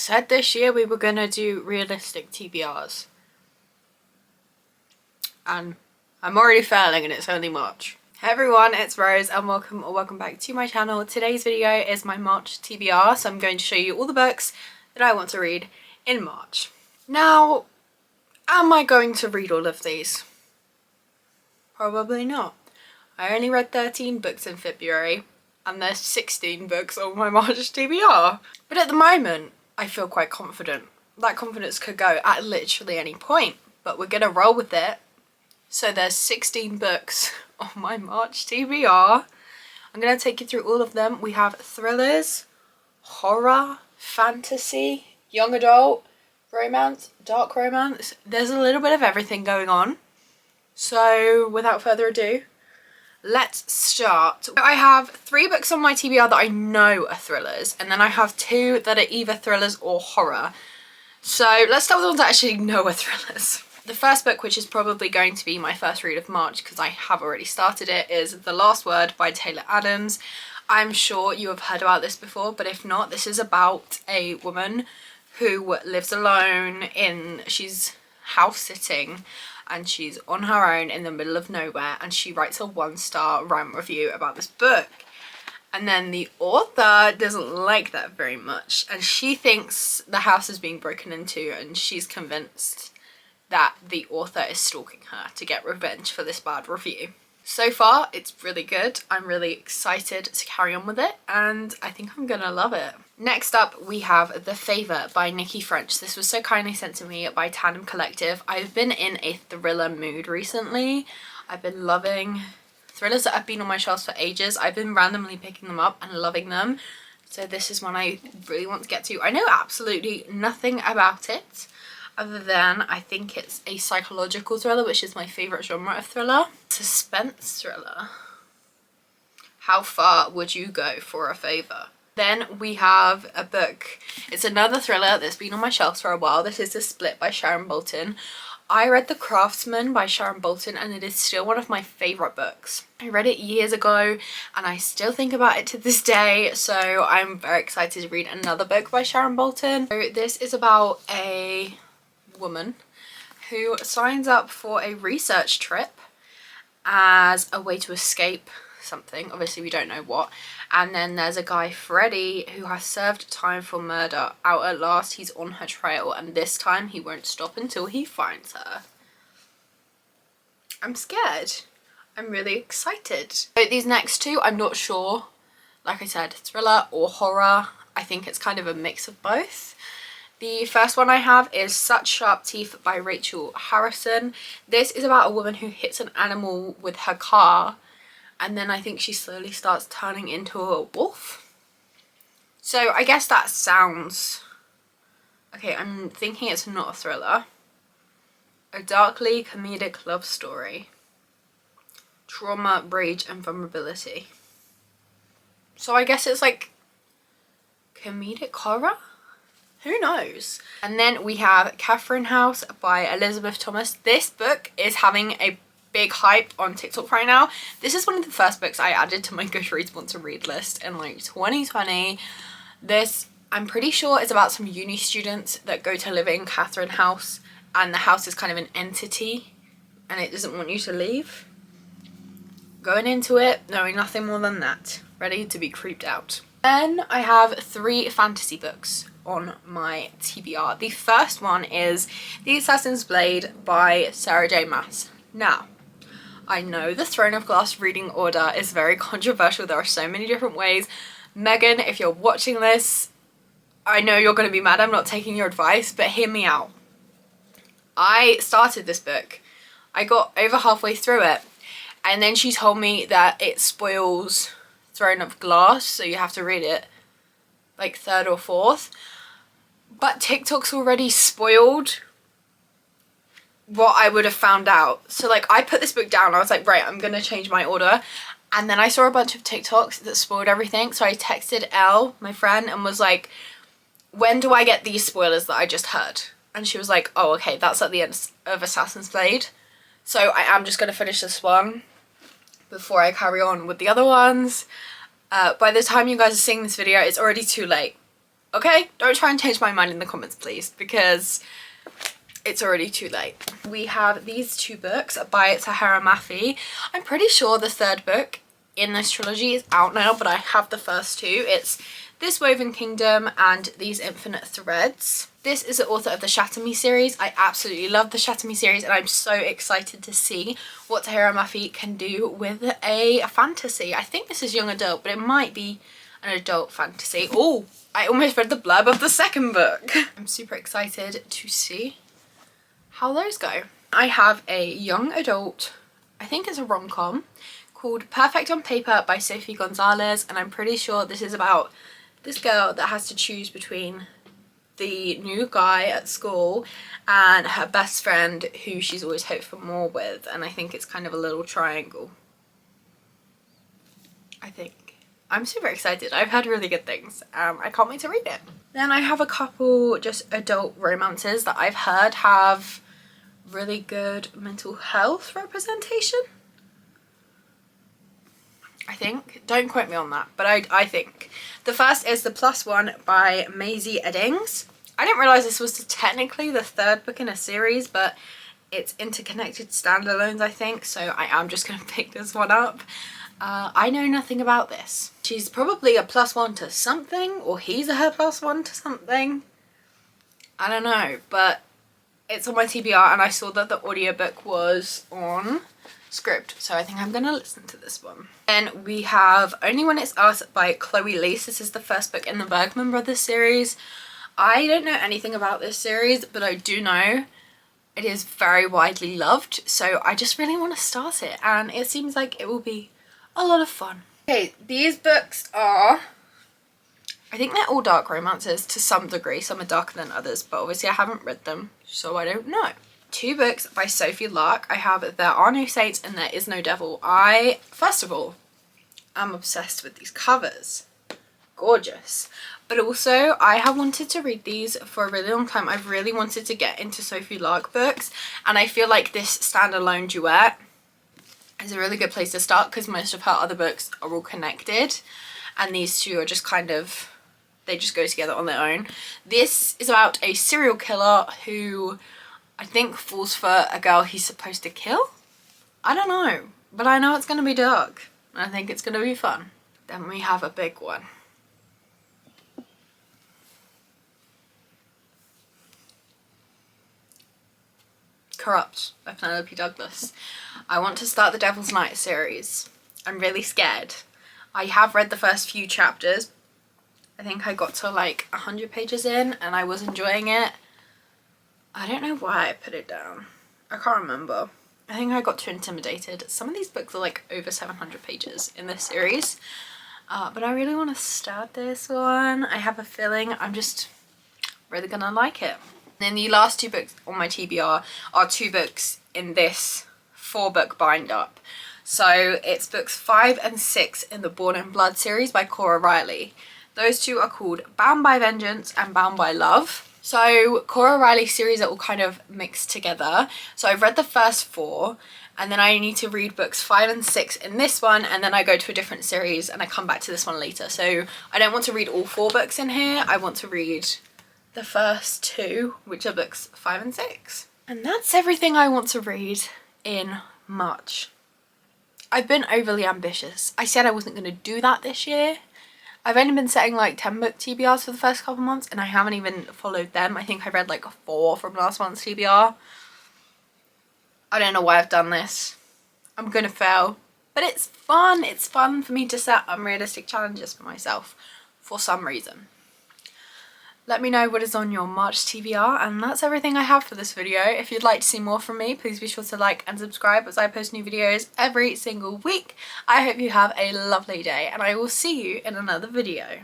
said this year we were gonna do realistic TBRs. And I'm already failing and it's only March. Hey everyone, it's Rose and welcome or welcome back to my channel. Today's video is my March TBR, so I'm going to show you all the books that I want to read in March. Now, am I going to read all of these? Probably not. I only read 13 books in February and there's 16 books on my March TBR. But at the moment, I feel quite confident. That confidence could go at literally any point, but we're gonna roll with it. So there's 16 books on my March TBR. I'm gonna take you through all of them. We have thrillers, horror, fantasy, young adult, romance, dark romance. There's a little bit of everything going on. So without further ado, let's start. I have 3 books on my TBR that I know are thrillers, and then I have 2 that are either thrillers or horror. So let's start with the ones that I actually know are thrillers. The first book, which is probably going to be my first read of March because I have already started it, is The Last Word by Taylor Adams. I'm sure you have heard about this before, but if not, this is about a woman who lives alone she's house sitting and she's on her own in the middle of nowhere, and she writes a 1-star rant review about this book. And then the author doesn't like that very much, and she thinks the house is being broken into, and she's convinced that the author is stalking her to get revenge for this bad review. So far, it's really good. I'm really excited to carry on with it, and I think I'm gonna love it. Next up, we have The Favour by Nikki French. This was so kindly sent to me by Tandem Collective. I've been in a thriller mood recently. I've been loving thrillers that have been on my shelves for ages. I've been randomly picking them up and loving them. So this is one I really want to get to. I know absolutely nothing about it, other than I think it's a psychological thriller, which is my favourite genre of thriller. Suspense thriller. How far would you go for a favour? Then we have a book. It's another thriller that's been on my shelves for a while. This is The Split by Sharon Bolton. I read The Craftsman by Sharon Bolton, and it is still one of my favourite books. I read it years ago and I still think about it to this day, so I'm very excited to read another book by Sharon Bolton. So this is about a woman who signs up for a research trip as a way to escape something. Obviously we don't know what. And then there's a guy, Freddie, who has served time for murder. Out at last, he's on her trail, and this time he won't stop until he finds her. I'm scared. I'm really excited. So these next 2, I'm not sure. Like I said, thriller or horror. I think it's kind of a mix of both. The first one I have is Such Sharp Teeth by Rachel Harrison. This is about a woman who hits an animal with her car, and then I think she slowly starts turning into a wolf. So I guess that sounds... Okay, I'm thinking it's not a thriller. A darkly comedic love story. Trauma, rage and vulnerability. So I guess it's like comedic horror? Who knows? And then we have Catherine House by Elizabeth Thomas. This book is having a big hype on TikTok right now. This is one of the first books I added to my Goodreads want to read list in like 2020. This, I'm pretty sure, is about some uni students that go to live in Catherine House, and the house is kind of an entity and it doesn't want you to leave. Going into it knowing nothing more than that, ready to be creeped out. Then I have 3 fantasy books on my TBR. The first one is The Assassin's Blade by Sarah J Maas. Now, I know the Throne of Glass reading order is very controversial. There are so many different ways. Megan, if you're watching this, I know you're going to be mad I'm not taking your advice, but hear me out. I started this book. I got over halfway through it, and then she told me that it spoils Throne of Glass, so you have to read it like 3rd or 4th. But TikTok's already spoiled what I would have found out. So like I put this book down, I was like, right, I'm gonna change my order, and then I saw a bunch of TikToks that spoiled everything. So I texted Elle, my friend, and was like, when do I get these spoilers that I just heard? And she was like, oh okay, that's at the end of Assassin's Blade, so I am just gonna finish this one before I carry on with the other ones. By the time you guys are seeing this video, it's already too late. Okay, don't try and change my mind in the comments, please, because it's already too late. We have these two books by Tahereh Mafi. I'm pretty sure the third book in this trilogy is out now, but I have the first two. It's This Woven Kingdom and These Infinite Threads. This is the author of the Shatter Me series. I absolutely love the Shatter Me series, and I'm so excited to see what Tahereh Mafi can do with a fantasy. I think this is young adult, but it might be an adult fantasy. Oh, I almost read the blurb of the second book. I'm super excited to see how those go. I have a young adult, I think it's a rom-com, called Perfect on Paper by Sophie Gonzalez, and I'm pretty sure this is about this girl that has to choose between the new guy at school and her best friend who she's always hoped for more with, and I think it's kind of a little triangle. I think. I'm super excited. I've heard really good things. I can't wait to read it. Then I have a couple just adult romances that I've heard have really good mental health representation. I think. Don't quote me on that, but I think. The first is The Plus One by Maisie Eddings. I didn't realise this was technically the third book in a series, but it's interconnected standalones, I think, so I am just going to pick this one up. I know nothing about this. She's probably a +1 to something, or he's a her +1 to something. I don't know, but it's on my TBR, and I saw that the audiobook was on Scribd, so I think I'm gonna listen to this one. Then we have Only When It's Us by Chloe Leese. This is the first book in the Bergman Brothers series. I don't know anything about this series, but I do know it is very widely loved, so I just really want to start it, and it seems like it will be a lot of fun. Okay, these books are, I think they're all dark romances to some degree. Some are darker than others, but obviously I haven't read them, so I don't know. Two books by Sophie Lark. I have There Are No Saints and There Is No Devil. I, first of all, am obsessed with these covers. Gorgeous. But also, I have wanted to read these for a really long time. I've really wanted to get into Sophie Lark books, and I feel like this standalone duet is a really good place to start because most of her other books are all connected, and these two are just kind of, they just go together on their own. This is about a serial killer who I think falls for a girl he's supposed to kill. I don't know, but I know it's going to be dark, and I think it's going to be fun. Then we have a big one. Corrupt by Penelope Douglas. I want to start the Devil's Night series. I'm really scared. I have read the first few chapters. I think I got to like 100 pages in and I was enjoying it. I don't know why I put it down. I can't remember. I think I got too intimidated. Some of these books are like over 700 pages in this series. But I really want to start this one. I have a feeling I'm just really gonna like it. Then the last two books on my TBR are two books in this 4-book bind-up. So it's books 5 and 6 in the Born in Blood series by Cora Riley. Those two are called Bound by Vengeance and Bound by Love. So Cora Riley's series are all kind of mixed together. So I've read the first 4, and then I need to read books 5 and 6 in this one, and then I go to a different series and I come back to this one later. So I don't want to read all 4 books in here. I want to read the first 2, which are books 5 and 6. And that's everything I want to read in March. I've been overly ambitious. I said I wasn't going to do that this year. I've only been setting like 10 book TBRs for the first couple months, and I haven't even followed them. I think I read like 4 from last month's TBR. I don't know why I've done this. I'm gonna fail. But it's fun. It's fun for me to set unrealistic challenges for myself for some reason. Let me know what is on your March TBR, and that's everything I have for this video. If you'd like to see more from me, please be sure to like and subscribe as I post new videos every single week. I hope you have a lovely day, and I will see you in another video.